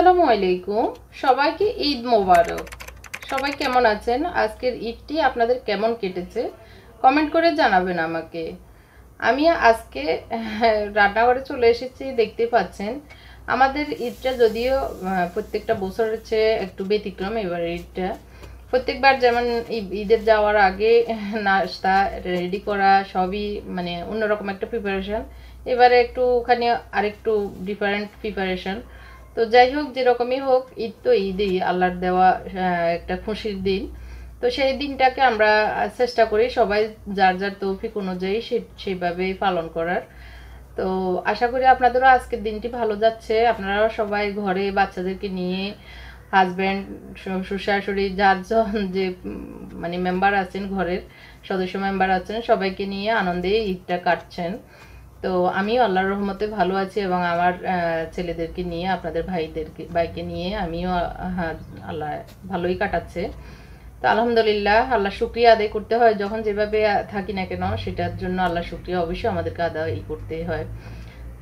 আসসালামু আলাইকুম সবাইকে ঈদ মোবারক। সবাই কেমন আছেন? আজকের ঈদটি আপনাদের কেমন কেটেছে কমেন্ট করে জানাবেন আমাকে। আমি আজকে রান্নাঘরে চলে এসেছি, দেখতে পাচ্ছেন। আমাদের ঈদটা যদিও প্রত্যেকটা বছরের চেয়ে একটু ব্যতিক্রম। এবার ঈদটা প্রত্যেকবার যেমন ঈদের যাওয়ার আগে নাস্তা রেডি করা সবই মানে অন্যরকম একটা প্রিপারেশন, এবারে একটুখানি আরেকটু ডিফারেন্ট প্রিপারেশন। তো যাই হোক, যেরকমই হোক, ঈদ তো ঈদই, আল্লাহর দেওয়া একটা খুশির দিন। তো সেই দিনটাকে আমরা চেষ্টা করি সবাই যার যার তৌফিক অনুযায়ী সেইভাবেই পালন করার। তো আশা করি আপনাদেরও আজকের দিনটি ভালো যাচ্ছে। আপনারাও সবাই ঘরে বাচ্চাদেরকে নিয়ে, হাজব্যান্ড, শ্বশুর শাশুড়ি, যার যে মানে মেম্বার আছেন, ঘরের সদস্য মেম্বার আছেন, সবাইকে নিয়ে আনন্দে ঈদটা কাটছেন। তো আমিও আল্লাহর রহমতে ভালো আছি এবং আমার ছেলেদেরকে নিয়ে, আপনাদের ভাইকে নিয়ে আমিও আল্লাহ ভালোই কাটাচ্ছে। তো আলহামদুলিল্লাহ, আল্লাহ শুকরিয়া আদায় করতে হয়। যখন যেভাবে থাকি না কেন, সেটার জন্য আল্লাহ শুকরিয়া অবশ্যই আমাদেরকে আদায় করতে হয়।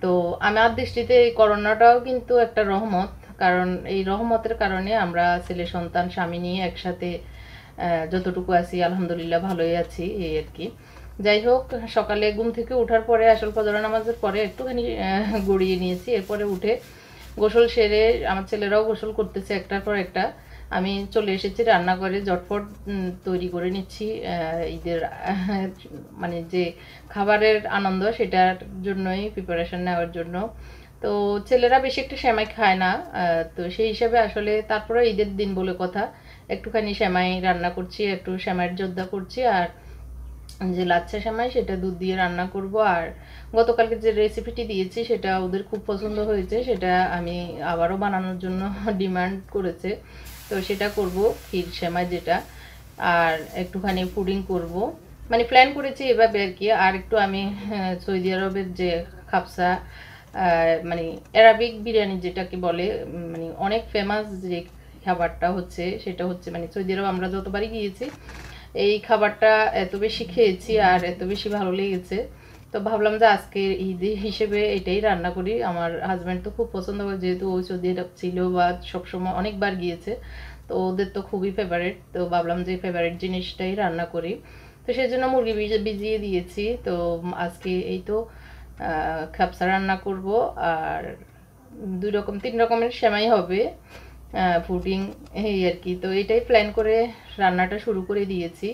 তো আমার দৃষ্টিতে এই করোনাটাও কিন্তু একটা রহমত, কারণ এই রহমতের কারণে আমরা ছেলে সন্তান স্বামী নিয়ে একসাথে যতটুকু আছি আলহামদুলিল্লাহ ভালোই আছি, এই আর কি। যাই হোক, সকালে ঘুম থেকে ওঠার পরে আসল ফজর নামাজের পরে একটুখানি গড়িয়ে নিয়েছি। এরপরে উঠে গোসল সেরে আমার ছেলেরাও গোসল করতেছে একটার পর একটা। আমি চলে এসেছি রান্নাঘরে, ঝটফট তৈরি করে নিচ্ছি ঈদের মানে যে খাবারের আনন্দ, সেটার জন্যই প্রিপারেশন নেওয়ার জন্য। তো ছেলেরা বেশি একটা সেমাই খায় না, তো সেই হিসাবে আসলে তারপরে ঈদের দিন বলে কথা, একটুখানি সেমাই রান্না করছি, একটু সেমাইয়ের জর্দা করছি, আর যে লাচ্ছা সেমাই সেটা দুধ দিয়ে রান্না করব। আর গতকালকে যে রেসিপিটি দিয়েছি সেটা ওদের খুব পছন্দ হয়েছে, সেটা আমি আবারও বানানোর জন্য ডিমান্ড করেছে, তো সেটা করব, ক্ষীর সেমাই যেটা। আর একটুখানি পুডিং করব, মানে প্ল্যান করেছি এভাবে আর কি। আর একটু আমি সৌদি আরবের যে খাবসা, মানে অ্যারাবিক বিরিয়ানি যেটাকে বলে, মানে অনেক ফেমাস যে খাবারটা হচ্ছে, সেটা হচ্ছে মানে সৌদি আরব আমরা যতবারই গিয়েছি এই খাবারটা এত বেশি খেয়েছি আর এত বেশি ভালো লেগেছে। তো ভাবলাম যে আজকে ঈদ হিসেবে এটাই রান্না করি। আমার হাজব্যান্ড তো খুব পছন্দ করে, যেহেতু ও সৌদি আরব ছিল বা সবসময় অনেকবার গিয়েছে, তো ওদের তো খুবই ফেভারিট। তো ভাবলাম যে ফেভারিট জিনিসটাই রান্না করি, তো সেই জন্য মুরগি ভিজিয়ে দিয়েছি। তো আজকে এই তো খাবসা রান্না করব, আর 3 রকমের সেমাই হবে, পুডিং, এই আর কি। তো এটাই প্ল্যান করে রান্নাটা শুরু করে দিয়েছি।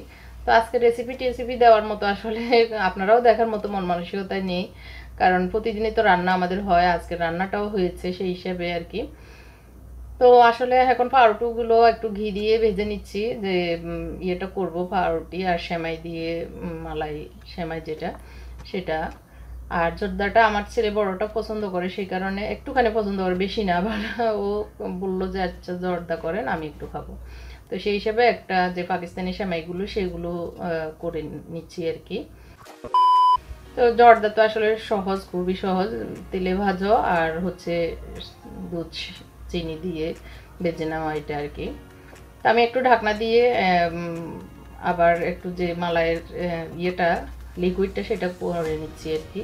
তো আজকে রেসিপি দেওয়ার মতো আসলে আপনারাও দেখার মতো মন মানসিকতায় নেই, কারণ প্রতিদিনই তো রান্না আমাদের হয়, আজকে রান্নাটাও হয়েছে সেই হিসাবে আর কি। তো আসলে এখন পাউরুটিগুলো একটু ঘি দিয়ে ভেজে নিচ্ছি, যে ইয়েটা করব পাউরুটি আর সেমাই দিয়ে, মালাই সেমাই যেটা, সেটা। আর জর্দাটা আমার ছেলে বড়টা পছন্দ করে, সেই কারণে একটুখানি পছন্দ করে, বেশি না। আবার ও বললো যে আচ্ছা জর্দা করেন, আমি একটু খাবো। তো সেই হিসাবে একটা যে পাকিস্তানি সেমাইগুলো সেগুলো করে নিচ্ছি আর কি। তো জর্দা তো আসলে সহজ, খুবই সহজ, তেলে ভাজো আর হচ্ছে দুধ চিনি দিয়ে ভেজে নেওয়া, এটা আর কি। তো আমি একটু ঢাকনা দিয়ে আবার একটু যে মালাইয়ের ইয়েটা, লিকুইডটা, সেটা করে নিচ্ছি আর কি।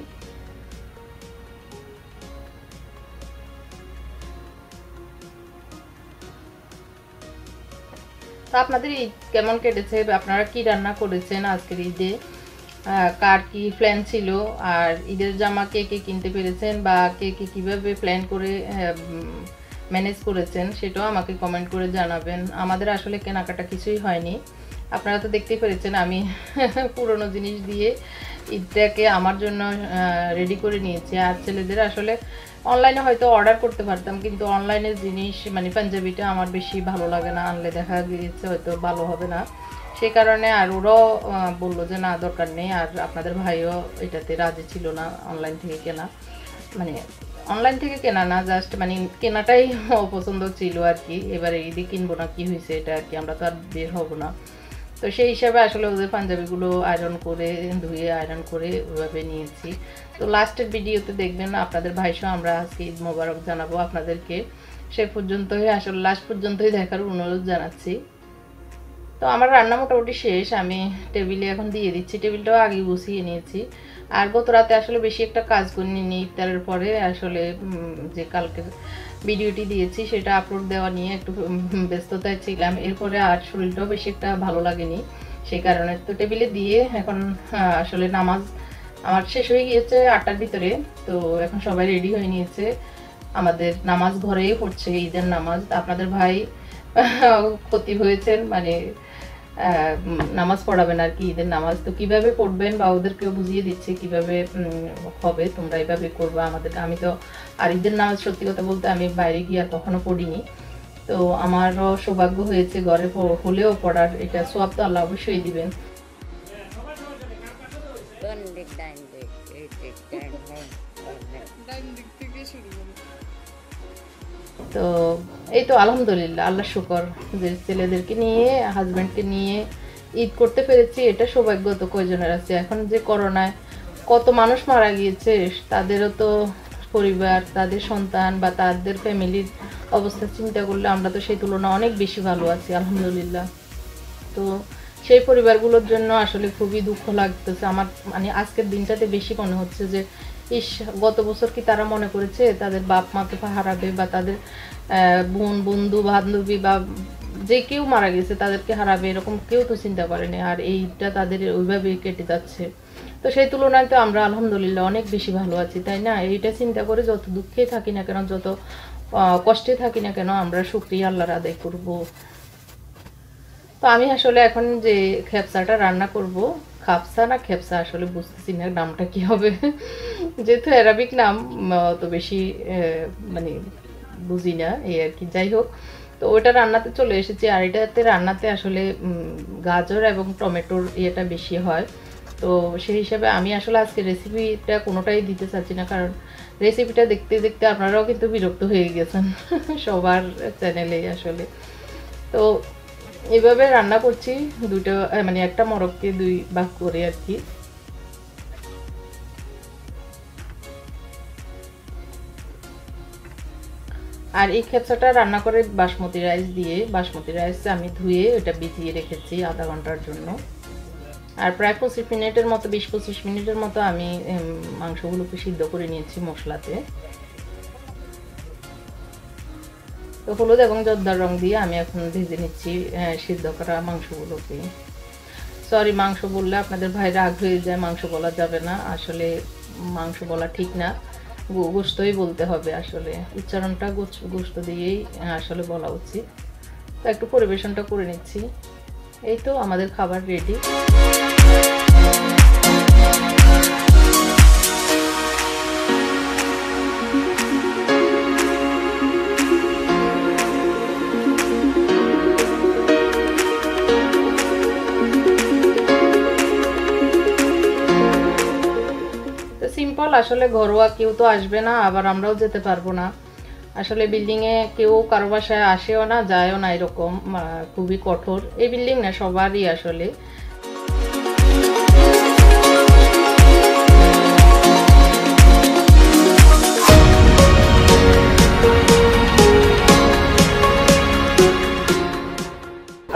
তো আপনাদের ঈদ কেমন কেটেছে? আপনারা কি রান্না করেছেন আজকের ঈদে? কার কি প্ল্যান ছিল? আর ঈদের জামা কে কে কিনতে পেরেছেন, বা কে কে কীভাবে প্ল্যান করে ম্যানেজ করেছেন, সেটাও আমাকে কমেন্ট করে জানাবেন। আমাদের আসলে কেনাকাটা কিছুই হয়নি, আপনারা তো দেখতেই পেরেছেন। আমি পুরনো জিনিস দিয়ে ঈদটাকে আমার জন্য রেডি করে নিয়েছি। আর ছেলেদের আসলে অনলাইনে হয়তো অর্ডার করতে পারতাম, কিন্তু অনলাইনের জিনিস মানে পাঞ্জাবিটা আমার বেশি ভালো লাগে না, আনলে দেখা গিয়েছে হয়তো ভালো হবে না, সেই কারণে। আর ওরাও বললো যে না, দরকার নেই। আর আপনাদের ভাইও এটাতে রাজি ছিল না অনলাইন থেকে কেনা, মানে অনলাইন থেকে কেনা না, জাস্ট মানে কেনাটাই অপছন্দ ছিল আর কি। এবারে ঈদে কিনবো না, কি হয়েছে এটা আর কি, আমরা তো আর বের হবো না। তো সেই হিসাবে আসলে ওদের পাঞ্জাবিগুলো আয়রন করে, ধুয়ে আয়রন করে ওইভাবে নিয়েছি। তো লাস্টের ভিডিওতে দেখবেন আপনাদের ভাইসহ আমরা আজকে ঈদ মোবারক জানাবো আপনাদেরকে। সে পর্যন্তই আসলে লাস্ট পর্যন্তই দেখার অনুরোধ জানাচ্ছি। তো আমার রান্না মোটামুটি শেষ, আমি টেবিলে এখন দিয়ে দিচ্ছি। টেবিলটাও আগে গুছিয়ে নিয়েছি। আর গত রাতে আসলে বেশি একটা কাজ করিনি, ইফতারের পরে আসলে যে কালকে ভিডিওটি দিয়েছি সেটা আপলোড দেওয়া নিয়ে একটু ব্যস্ততায় ছিলাম। এরপরে আর শরীরটাও বেশি একটা ভালো লাগেনি, সেই কারণে তো টেবিলে দিয়ে এখন আসলে নামাজ আমার শেষ হয়ে গিয়েছে 8টার ভিতরে। তো এখন সবাই রেডি হয়ে নিয়েছে, আমাদের নামাজ ঘরেই পড়ছে, ঈদের নামাজ। আপনাদের ভাই ক্ষতি হয়েছেন, মানে নামাজ পড়াবেন আর কি, ঈদের নামাজ। তো কিভাবে পড়বেন বা ওদেরকেও বুঝিয়ে দিচ্ছে কিভাবে হবে, তোমরা এইভাবে করবা আমাদের। আমি তো আর ঈদের নামাজ সত্যি কথা বলতে আমি বাইরে গিয়ে কখনো পড়িনি, তো আমারও সৌভাগ্য হয়েছে ঘরে হলেও পড়ার। এটা সওয়াব তো আল্লাহ অবশ্যই দিবেন। তো এই তো আলহামদুলিল্লাহ, আল্লাহ শুকর যে ছেলেদেরকে নিয়ে হাজব্যান্ডকে নিয়ে ঈদ করতে পেরেছি, এটা সৌভাগ্য তো কয়জনের আছে। এখন যে করোনায় কত মানুষ মারা গিয়েছে, তাদেরও তো পরিবার, তাদের সন্তান বা তাদের ফ্যামিলির অবস্থা চিন্তা করলে আমরা তো সেই তুলনা অনেক বেশি ভালো আছি আলহামদুলিল্লাহ। তো সেই পরিবারগুলোর জন্য আসলে খুবই দুঃখ লাগতেছে আমার, মানে আজকের দিনটাতে বেশি মনে হচ্ছে যে ইস, গত বছর কি তারা মনে করেছে তাদের বাপ মাকে হারাবে বা তাদের বোন বন্ধু বান্ধবী বা যে কেউ মারা গেছে তাদেরকে হারাবে, এরকম কেউ তো চিন্তা করেনি। আর এইটা তাদের ওইভাবেই কেটে যাচ্ছে। তো সেই তুলনায় তো আমরা আলহামদুলিল্লাহ অনেক বেশি ভালো আছি, তাই না? এইটা চিন্তা করে যত দুঃখে থাকি না কেন, যত কষ্টে থাকি না কেন, আমরা শুকরিয়া আল্লাহর আদায় করব। তো আমি আসলে এখন যে খেপসাটা রান্না করব, খাপসা না খেপসা আসলে বুঝতেছি না নামটা কি হবে, যেহেতু অ্যারাবিক নাম তো বেশি মানে বুঝি না, এই আর কি। যাই হোক, তো ওটা রান্নাতে চলে এসেছি। আর এটাতে রান্নাতে আসলে গাজর এবং টমেটোর ইয়েটা বেশি হয়, তো সেই হিসাবে আমি আসলে আজকে রেসিপিটা কোনোটাই দিতে চাচ্ছি না, কারণ রেসিপিটা দেখতে দেখতে আপনারাও কিন্তু বিরক্ত হয়ে গেছেন সবার চ্যানেলে আসলে। তো এইভাবে রান্না করছি, দুটো মানে একটা মোরগকে 2 ভাগ করে আর কি। আর এই খেপসাটা রান্না করে বাসমতি রাইস দিয়ে, বাসমতি রাইস আমি ধুয়ে এটা ভিজিয়ে রেখেছি আধা ঘন্টার জন্য। আর প্রায় 25 মিনিটের মতো, 20-25 মিনিটের মতো আমি মাংসগুলোকে সিদ্ধ করে নিয়েছি মশলাতে। তো হলুদ এবং জর্দার রং দিয়ে আমি এখন ভেজে নিচ্ছি সিদ্ধ করা মাংসগুলোকে। সরি, মাংস বললে আপনাদের ভাই রাগ হয়ে যায়, মাংস বলা যাবে না আসলে, মাংস বলা ঠিক না, গোশতই বলতে হবে আসলে, উচ্চারণটা গোশত দিয়েই আসলে বলা উচিত। তো একটু পরিবেশনটা করে নিচ্ছি। এই তো আমাদের খাবার রেডি। সিম্পল আসলে, ঘরোয়া, কেউ তো আসবে না, আবার আমরাও যেতে পারবো না আসলে। বিল্ডিংয়ে কেউ কারো বাসায় আসেও না যায়ও না, এরকম খুবই কঠোর এই বিল্ডিং না, সবারই আসলে।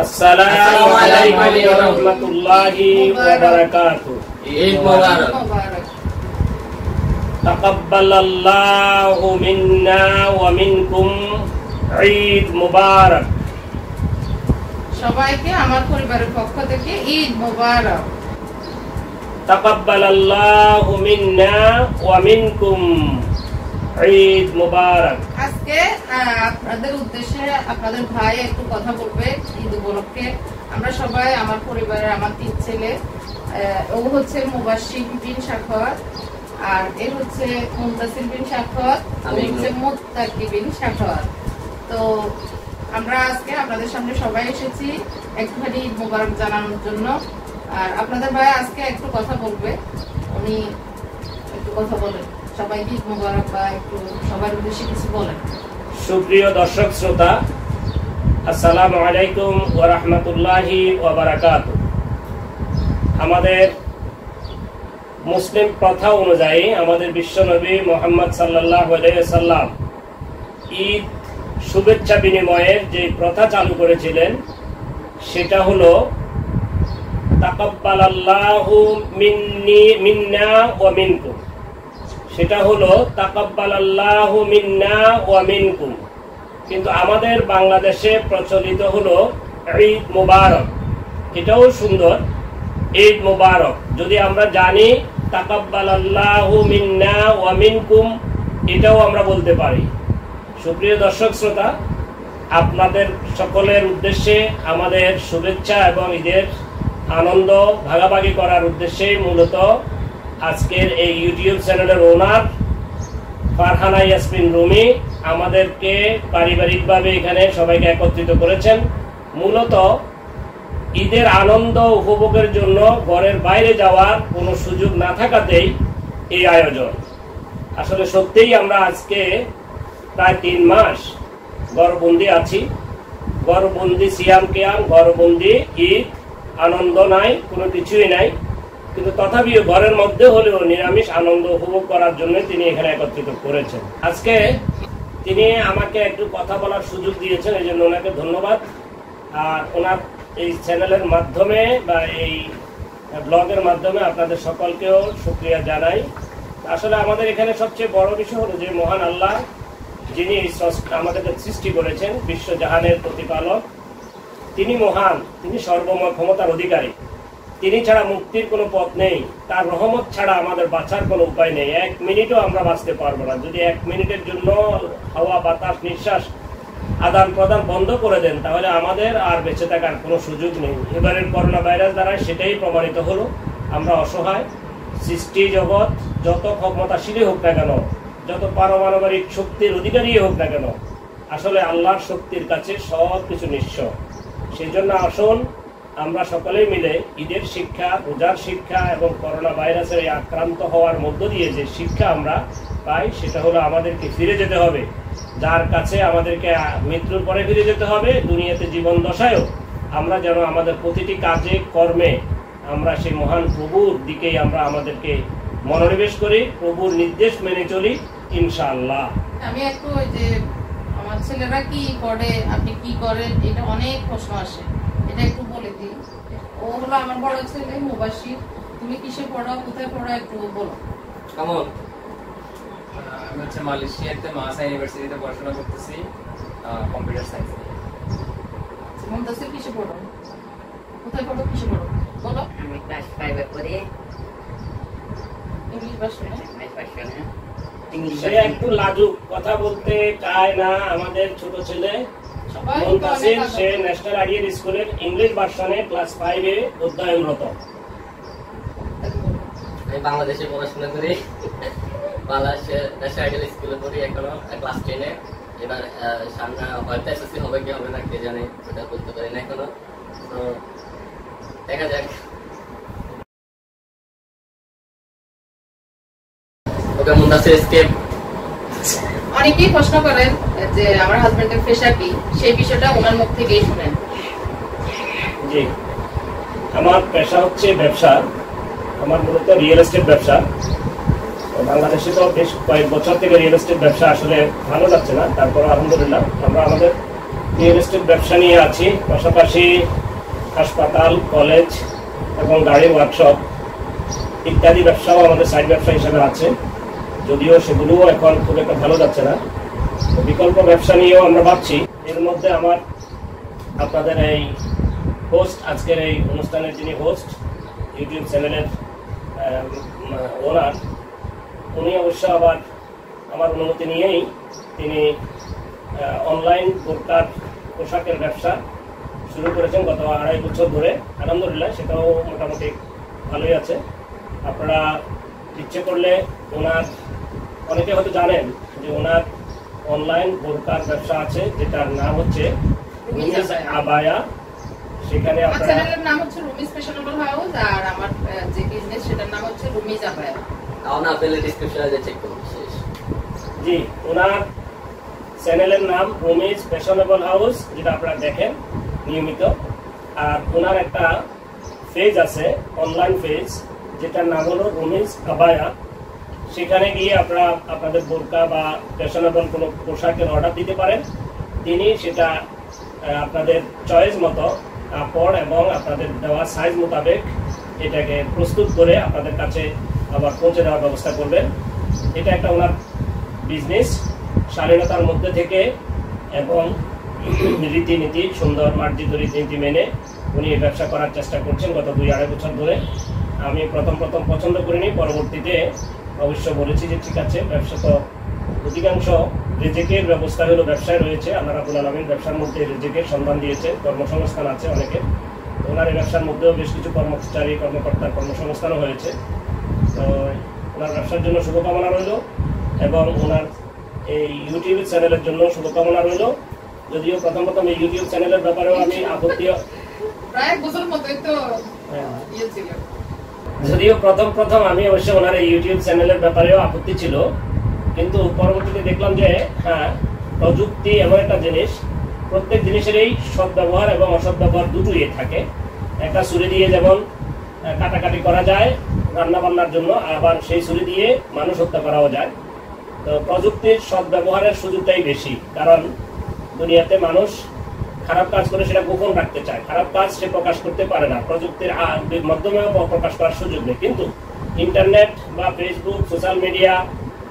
আসসালামু আলাইকুম ওয়া রাহমাতুল্লাহি ওয়া বারাকাতুহু। ঈদ মুবারক। তাকাব্বালাল্লাহু মিন্না ওয়া মিনকুম ঈদ মুবারক। সবাইকে আমার পরিবারের পক্ষ থেকে ঈদ মুবারক। তাকাব্বালাল্লাহু মিন্না ওয়া মিনকুম ঈদ মুবারক। আজকে আপনাদের উদ্দেশ্যে আপনাদের ভাই একটু কথা বলবে ঈদ উপলক্ষে। আমরা সবাই, আমার পরিবারের আমার 3 ছেলে, ও হচ্ছে মুবাশশির বিন সাখাওয়াত, আর এর হচ্ছে মুনতাসির বিন সাখাওয়াত, আমি হচ্ছে মুত্তাকি বিন সাখাওয়াত। তো আমরা আজকে আপনাদের সামনে সবাই এসেছি একটুখানি ঈদ মুবারক জানানোর জন্য। আর আপনাদের ভাই আজকে একটু কথা বলবে, উনি একটু কথা বলেন, সবাইকে ঈদ মুবারক বা একটু সবার উদ্দেশ্যে কিছু বলেন। সুপ্রিয় দর্শক শ্রোতা, আসসালামু আলাইকুম ওয়া রাহমাতুল্লাহি ওয়া বারাকাতুহু। আমাদের মুসলিম প্রথা অনুযায়ী আমাদের বিশ্বনবী মুহাম্মদ সাল্লাল্লাহু আলাইহি ওয়াসাল্লাম ঈদ শুভেচ্ছা বিনিময়ের যে প্রথা চালু করেছিলেন সেটা হলো তাকাব্বালাল্লাহু মিন্না ওয়া মিনকুম। সেটা হলো তাকাব্বালাল্লাহু মিন্না ওয়া মিনকুম। কিন্তু আমাদের বাংলাদেশে প্রচলিত হলো ঈদ মুবারক। এটাও সুন্দর, ঈদ মুবারক। যদি আমরা জানি তাকাব্বালাল্লাহু মিন্না ওয়া মিনকুম, এটাও আমরা বলতে পারি। সুপ্রিয় দর্শক শ্রোতা, আপনাদের সকলের উদ্দেশ্যে আমাদের শুভেচ্ছা এবং ঈদের আনন্দ ভাগাভাগি করার উদ্দেশ্যে মূলত আজকের এই ইউটিউব চ্যানেলের ওনার ফারহানা ইয়াসমিন রুমি আমাদেরকে পারিবারিকভাবে এখানে সবাইকে একত্রিত করেছেন। মূলত ঈদের আনন্দ উপভোগের জন্য ঘরের বাইরে যাওয়ার কোনো সুযোগ না থাকাতেই এই আয়োজন। আসলে সত্যিই আমরা আজকে প্রায় 3 মাস ঘরবন্দি আছি। ঘরবন্দি সিয়াম কিয়াম, ঘরবন্দি ঈদ, আনন্দ নাই, কোনো কিছুই নাই। কিন্তু তথাপিও ঘরের মধ্যে হলেও নিরামিষ আনন্দ উপভোগ করার জন্য তিনি এখানে একত্রিত করেছেন। আজকে তিনি আমাকে একটু কথা বলার সুযোগ দিয়েছেন, এই জন্য ওনাকে ধন্যবাদ। আর ওনার এই চ্যানেলের মাধ্যমে বা এই ব্লগের মাধ্যমে আপনাদের সকলকেও শুকরিয়া জানাই। আসলে আমাদের এখানে সবচেয়ে বড় বিষয় হলো যে মহান আল্লাহ যিনি আমাদেরকে সৃষ্টি করেছেন, বিশ্বজাহানের প্রতিপালক, তিনি মহান, তিনি সর্বময় ক্ষমতার অধিকারী। তিনি ছাড়া মুক্তির কোনো পথ নেই, তার রহমত ছাড়া আমাদের বাঁচার কোনো উপায় নেই। 1 মিনিটও আমরা বাঁচতে পারবো না। যদি 1 মিনিটের জন্য হাওয়া বাতাস নিঃশ্বাস আদান প্রদান বন্ধ করে দেন, তাহলে আমাদের আর বেঁচে থাকার কোনো সুযোগ নেই। এবারের করোনা ভাইরাস দ্বারা সেটাই প্রমাণিত হলো। আমরা অসহায়। সৃষ্টি জগৎ যত ক্ষমতাশীলই হোক না কেন, যত পারমাণবিক শক্তির অধিকারী হোক না কেন, আসলে আল্লাহর শক্তির কাছে সব কিছু নিঃস্ব। সেই জন্য আসুন আমরা সকলেই মিলে ঈদের শিক্ষা, রোজার শিক্ষা এবং করোনা ভাইরাসের এই আক্রান্ত হওয়ার মধ্য দিয়ে যে শিক্ষা আমরা পাই, সেটা হলো আমাদেরকে ফিরে যেতে হবে যার কাছে, আমাদেরকে মৃত্যুর পরে ফিরে যেতে হবে। দুনিয়াতে জীবন দশায়ও আমরা যেন আমাদের প্রতিটি কাজে কর্মে আমরা সেই মহান প্রভুর দিকেই আমরা আমাদেরকে মনোনিবেশ করি, প্রভুর নির্দেশ মেনে চলি, ইনশাআল্লাহ। আমি একটু ওই যে আমার ছেলেরা কি করে, আপনি কি করেন, এটা অনেক প্রশ্ন আসে, এটা একটু বলে দিই। ও হলো আমার বড় ছেলে মুবাশির। তুমি কিসে পড়ো, কোথায় পড়ো, একটু বলো। কেমন? আমি হচ্ছে মালয়েশিয়াতে মাসা ইউনিভার্সিটিতে পড়াশোনা করতেছি, কম্পিউটার সায়েন্স নিয়ে। মুমতাসির কিসে পড়ো, কোথায় পড়ো, কিসে পড়ো বলো। আমি ক্লাস 5 এ পড়ি। ইংলিশ ভার্সনে সে একটু লাজুক, কথা বলতে চায় না আমাদের ছোট ছেলে মুমতাসির। সে ন্যাশনাল আইডিয়াল স্কুলের ইংলিশ ভার্সনে ক্লাস 5 এ অধ্যয়নরত। আমি বাংলাদেশে পড়াশোনা করি, বাংলাদেশের ন্যাশনাল আইডিয়াল স্কুলে পড়ি, এখনো ক্লাস 10 এ। এবার সামনে হয়তো এসএসসি হবে কি হবে না কে জানে, সেটা বলতে পারি না এখনো। তো দেখা যাক। ওকে মুমতাসির স্কেপ। অনেকেই প্রশ্ন করেন যে আমার হাজবেন্ডের পেশা কি, সেই বিষয়টা ওনার মুখ থেকেই শুনেন। জি, আমার পেশা হচ্ছে ব্যবসা। আমার মূলত রিয়েল এস্টেট ব্যবসা। বাংলাদেশে তো বেশ কয়েক বছর থেকে রিয়েল এস্টেট ব্যবসা আসলে ভালো যাচ্ছে না, তারপর আলহামদুলিল্লাহ আমরা আমাদের রিয়েল এস্টেট ব্যবসা নিয়ে আছি। পাশাপাশি হাসপাতাল, কলেজ এবং গাড়ির ওয়ার্কশপ ইত্যাদি ব্যবসাও আমাদের সাইড ব্যবসা হিসেবে আছে, যদিও সেগুলোও এখন খুব একটা ভালো যাচ্ছে না। বিকল্প ব্যবসা নিয়েও আমরা ভাবছি। এর মধ্যে আমার আপনাদের এই হোস্ট, আজকের এই অনুষ্ঠানের যিনি হোস্ট, ইউটিউব চ্যানেলের ওনার, উনি অবশ্য আবার আমার অনুমতি নিয়েই তিনি অনলাইন বোরকার পোশাকের ব্যবসা শুরু করেছেন গত 2.5 বছর ধরে। আলহামদুলিল্লাহ সেটাও মোটামুটি ভালোই আছে। আপনারা ইচ্ছে করলে ওনার, অনেকে হয়তো জানেন যে ওনার অনলাইন বোরকার ব্যবসা আছে, যেটার নাম হচ্ছে রুমিজ আবায়া। সেখানে আমার আপনারা, চ্যানেলের নাম হচ্ছে রুমিজ ফ্যাশনেবল হাউস, আর আমার যে বিজনেস সেটার নাম হচ্ছে রুমিজ আবায়া। তাও না পেলে ডিসক্রিপশনে চেক করুন। শেষ। জি, ওনার চ্যানেলের নাম রুমিজ ফ্যাশনেবল হাউস, যেটা আপনারা দেখেন নিয়মিত। আর ওনার একটা পেজ আছে, অনলাইন পেজ, যেটার নাম হলো রুমিজ আবায়া। সেখানে গিয়ে আপনারা আপনাদের বোরকা বা ফ্যাশনেবল কোনো পোশাকের অর্ডার দিতে পারেন। তিনি সেটা আপনাদের চয়েস মতো কাপড় এবং আপনাদের দেওয়া সাইজ মোতাবেক এটাকে প্রস্তুত করে আপনাদের কাছে আবার পৌঁছে দেওয়ার ব্যবস্থা করবেন। এটা একটা ওনার বিজনেস, শালীনতার মধ্যে থেকে এবং রীতিনীতি, সুন্দর মার্জিত রীতিনীতি মেনে উনি ব্যবসা করার চেষ্টা করছেন গত 2-2.5 বছর ধরে। আমি প্রথম পছন্দ করিনি, পরবর্তীতে অবশ্য বলেছি যে ঠিক আছে, ব্যবসা তো অধিকাংশ রিজিকের ব্যবস্থা হলো ব্যবসায় রয়েছে। আল্লাহ রাব্বুল আলামিন ব্যবসার মধ্যে রিজিকের সন্ধান দিয়েছে, কর্মসংস্থান আছে অনেকের। ওনার এই ব্যবসার মধ্যেও বেশ কিছু কর্মকর্তার কর্মসংস্থানও হয়েছে। তো ওনার ব্যবসার জন্য শুভকামনা রইল এবং ওনার এই ইউটিউব চ্যানেলের জন্য শুভকামনা রইল। যদিও প্রথম এই ইউটিউব চ্যানেলের ব্যাপারেও আমি আপত্তি, যদিও প্রথম আমি অবশ্য ওনার এই ইউটিউব চ্যানেলের ব্যাপারেও আপত্তি ছিল, কিন্তু পরবর্তীতে দেখলাম যে হ্যাঁ, প্রযুক্তি এমন একটা জিনিস, প্রত্যেক জিনিসেরই সৎ ব্যবহার এবং অসৎ ব্যবহার দুটোই থাকে। একটা ছুরি দিয়ে যেমন কাটাকাটি করা যায় রান্না বান্নার জন্য, আবার সেই ছুরি দিয়ে মানুষ হত্যা করাও যায়। তো প্রযুক্তির সৎ ব্যবহারের সুযোগটাই বেশি, কারণ দুনিয়াতে মানুষ খারাপ কাজ করে সেটা গোপন রাখতে চায়, খারাপ কাজ সে প্রকাশ করতে পারে না, প্রযুক্তির মাধ্যমেও প্রকাশ করার সুযোগ নেই। কিন্তু ইন্টারনেট বা ফেসবুক, সোশ্যাল মিডিয়া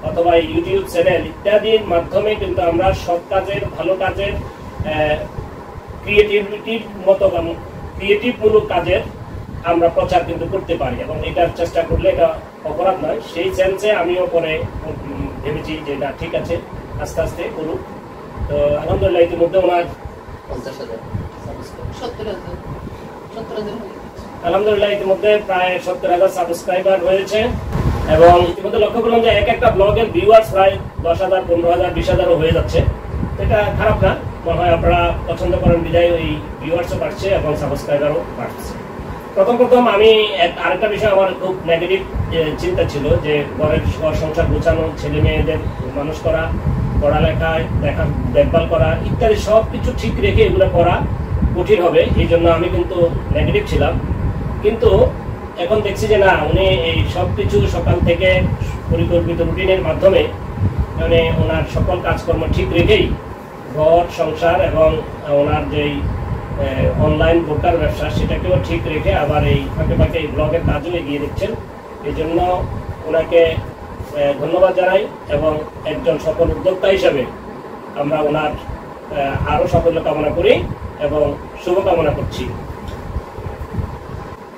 অথবা ইউটিউব চ্যানেল ইত্যাদির মাধ্যমে কিন্তু আমরা সৎ কাজের, ভালো কাজের, ক্রিয়েটিভমূলক কাজের আমরা প্রচার কিন্তু করতে পারি এবং এটার চেষ্টা করলে এটা অপরাধ নয়। সেই সেন্সে আমিও পরে ভেবেছি যে না, ঠিক আছে, আস্তে আস্তে করুক। তো আলহামদুলিল্লাহ ইতিমধ্যে ওনার 50,000 আলহামদুলিল্লাহ ইতিমধ্যে প্রায় 70,000 সাবস্ক্রাইবার হয়েছে এবং ইতিমধ্যে লক্ষ্য করলাম যে এক একটা ব্লগের ভিউয়ার্স প্রায় 10,000, 15,000, 20,000 হয়ে যাচ্ছে। এটা খারাপ না, মনে হয় আপনারা পছন্দ করেন বিদায় ওই ভিউয়ার্সও বাড়ছে এবং সাবস্ক্রাইবারও বাড়ছে। প্রথম আমি আরেকটা বিষয় আমার খুব নেগেটিভ চিন্তা ছিল যে ঘরের সংসার গোছানো, ছেলে মেয়েদের মানুষ করা, পড়ালেখায় দেখভাল করা ইত্যাদি সব কিছু ঠিক রেখে এগুলো করা কঠিন হবে, এই জন্য আমি কিন্তু নেগেটিভ ছিলাম। কিন্তু এখন দেখছি যে না, উনি এই সব কিছু সকাল থেকে পরিকল্পিত রুটিনের মাধ্যমে মানে ওনার সকল কাজকর্ম ঠিক রেখেই ঘর সংসার এবং ওনার যেই অনলাইন বোরকার ব্যবসা সেটাকেও ঠিক রেখে আবার এই ফাঁকে এই ব্লগের কাজও এগিয়ে দিচ্ছেন। এই জন্য ওনাকে ধন্যবাদ জানাই এবং একজন সফল উদ্যোক্তা হিসাবে আমরা ওনার আরও সাফল্য কামনা করি এবং শুভকামনা করছি।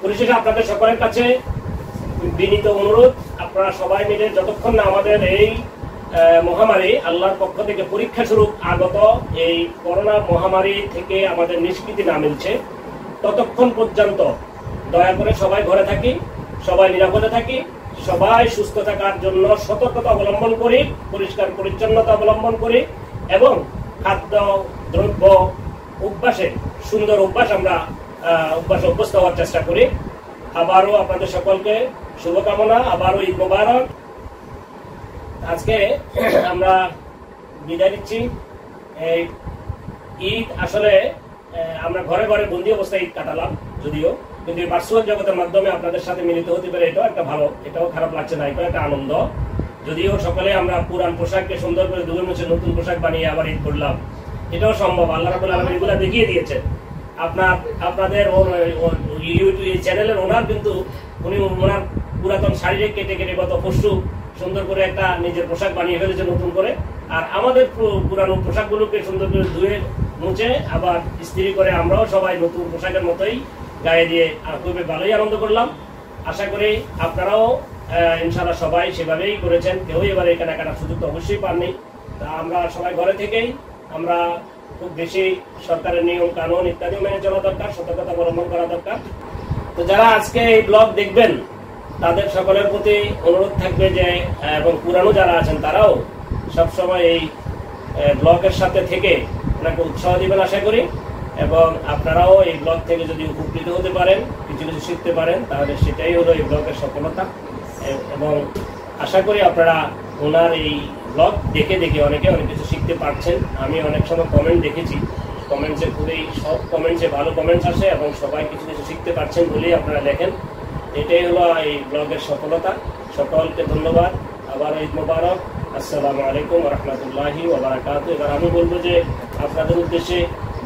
পরিশেষে আপনাদের সকলের কাছে বিনীত অনুরোধ, আপনারা সবাই মিলে যতক্ষণ না আমাদের এই মহামারী আল্লাহর পক্ষ থেকে পরীক্ষা স্বরূপ আগত এই করোনা মহামারী থেকে আমাদের নিষ্কৃতি না মিলছে, ততক্ষণ পর্যন্ত দয়া করে সবাই ঘরে থাকি, সবাই নিরাপদে থাকি, সবাই সুস্থ থাকার জন্য সতর্কতা অবলম্বন করি, পরিষ্কার পরিচ্ছন্নতা অবলম্বন করি এবং খাদ্য দ্রব্য অভ্যাসে সুন্দর আমরা অভ্যাসে অভ্যস্ত হওয়ার চেষ্টা করি। আবারও আপনাদের সকলকে শুভকামনা, আবারও ঈদ মোবারক। আজকে আমরা বিদায় নিচ্ছি। ঈদ আসলে আমরা ঘরে ঘরে বন্দি অবস্থায় ঈদ কাটালাম, যদিও কিন্তু এই ভার্চুয়াল জগতের মাধ্যমে আপনাদের সাথে মিলিত হতে পারে, এটাও একটা ভালো, এটাও খারাপ লাগছে না, এটাও একটা আনন্দ। যদিও সকালে আমরা পুরান পোশাককে সুন্দর করে ধুয়ে মুছে নতুন পোশাক বানিয়ে আবার ঈদ করলাম, এটাও সম্ভব। আল্লাহ রাব্বুল আলামিন এগুলো দেখিয়ে দিয়েছেন। আপনাদের ইউটিউব চ্যানেলের ওনার কিন্তু উনি ওনার পুরাতন শাড়ি কেটে গত পরশু সুন্দর করে একটা নিজের পোশাক বানিয়ে ফেলেছে নতুন করে, আর আমাদের পুরানো পোশাকগুলোকে সুন্দর করে ধুয়ে মুছে আবার ইস্ত্রি করে আমরাও সবাই নতুন পোশাকের মতোই গায়ে দিয়ে খুবই ভালোই আনন্দ করলাম। আশা করি আপনারাও ইনশাআল্লাহ সবাই সেভাবেই করেছেন, কেউই এবার এই কেনাকাটার সুযোগ তো অবশ্যই পাননি। তা আমরা সবাই ঘরে থেকেই আমরা খুব বেশি সরকারের নিয়ম কানুন ইত্যাদি মেনে চলা দরকার, সতর্কতা অবলম্বন করা দরকার। তো যারা আজকে এই ব্লগ দেখবেন তাদের সকলের প্রতি অনুরোধ থাকবে যে, এবং পুরানো যারা আছেন তারাও সবসময় এই ব্লগের সাথে থেকে ওনাকে উৎসাহ দিবেন আশা করি, এবং আপনারাও এই ব্লগ থেকে যদি উপকৃত হতে পারেন, কিছু কিছু শিখতে পারেন, তাহলে সেটাই হলো এই ব্লগের সফলতা। এবং আশা করি আপনারা ওনার এই ব্লগ দেখে অনেকে অনেক কিছু শিখতে পারছেন। আমি অনেক সময় কমেন্ট দেখেছি, কমেন্টসে সব কমেন্টসে ভালো কমেন্টস আসে এবং সবাই কিছু কিছু শিখতে পারছেন বলেই আপনারা লেখেন। এটাই হলো এই ব্লগের সফলতা। সকলকে ধন্যবাদ, আবার ঈদ মোবারক। আসসালামু আলাইকুম ওয়া রাহমাতুল্লাহি ওয়া বারাকাতুহু। এবার আমি বলবো যে আপনাদের উদ্দেশ্যে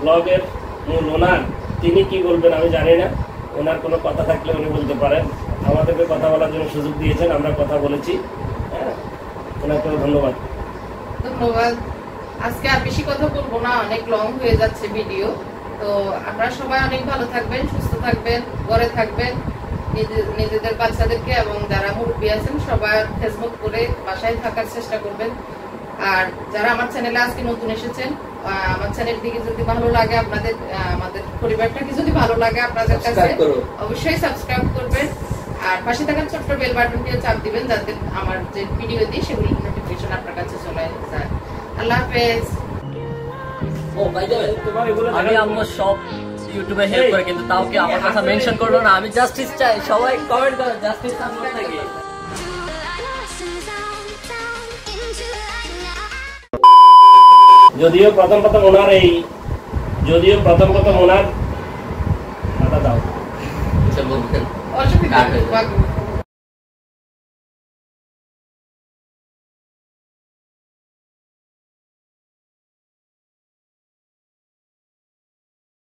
ব্লগের মূল ওনার, তিনি কি বলবেন আমি জানি না, ওনার কোনো কথা থাকলে উনি বলতে পারেন। আমাদেরকে কথা বলার জন্য সুযোগ দিয়েছেন, আমরা কথা বলেছি। ওনাকে ধন্যবাদ। ধন্যবাদ। আজকে আর বেশি কথা বলবো না, অনেক লং হয়ে যাচ্ছে ভিডিও। তো আপনারা সবাই অনেক ভালো থাকবেন, সুস্থ থাকবেন, ঘরে থাকবেন, নিজেদের বাচ্চাদেরকে এবং যারা মুরব্বী আছেন সবাই ফেসবুক করে বাসায় থাকার চেষ্টা করবেন। আর যারা আমার চ্যানেলে আজকে নতুন এসেছেন, আমার চ্যানেল দিকে যদি ভালো লাগে, আপনাদের আমাদের পরিবারটাকে যদি ভালো লাগে আপনাদের কাছে, অবশ্যই সাবস্ক্রাইব করবেন। আর পাশে থাকা ছোট্ট বেল বাটনটিও চাপ দিবেন যাতে আমার যে ভিডিও দিই সেগুলোর নোটিফিকেশন আপনার কাছে চলে যায়। আল্লাহ হাফেজ। ও বাই দ্য ওয়ে, আমি আম্মু সব ইউটিউবে হেল্প করে, কিন্তু তাও কি আমার কথা মেনশন করলো না? আমি জাস্টিস চাই, সবাই কমেন্ট করো জাস্টিস আম্মুর থেকে। যদিও প্রথম ওনার দাও আচ্ছা বলবেন অসুবিধা নেই।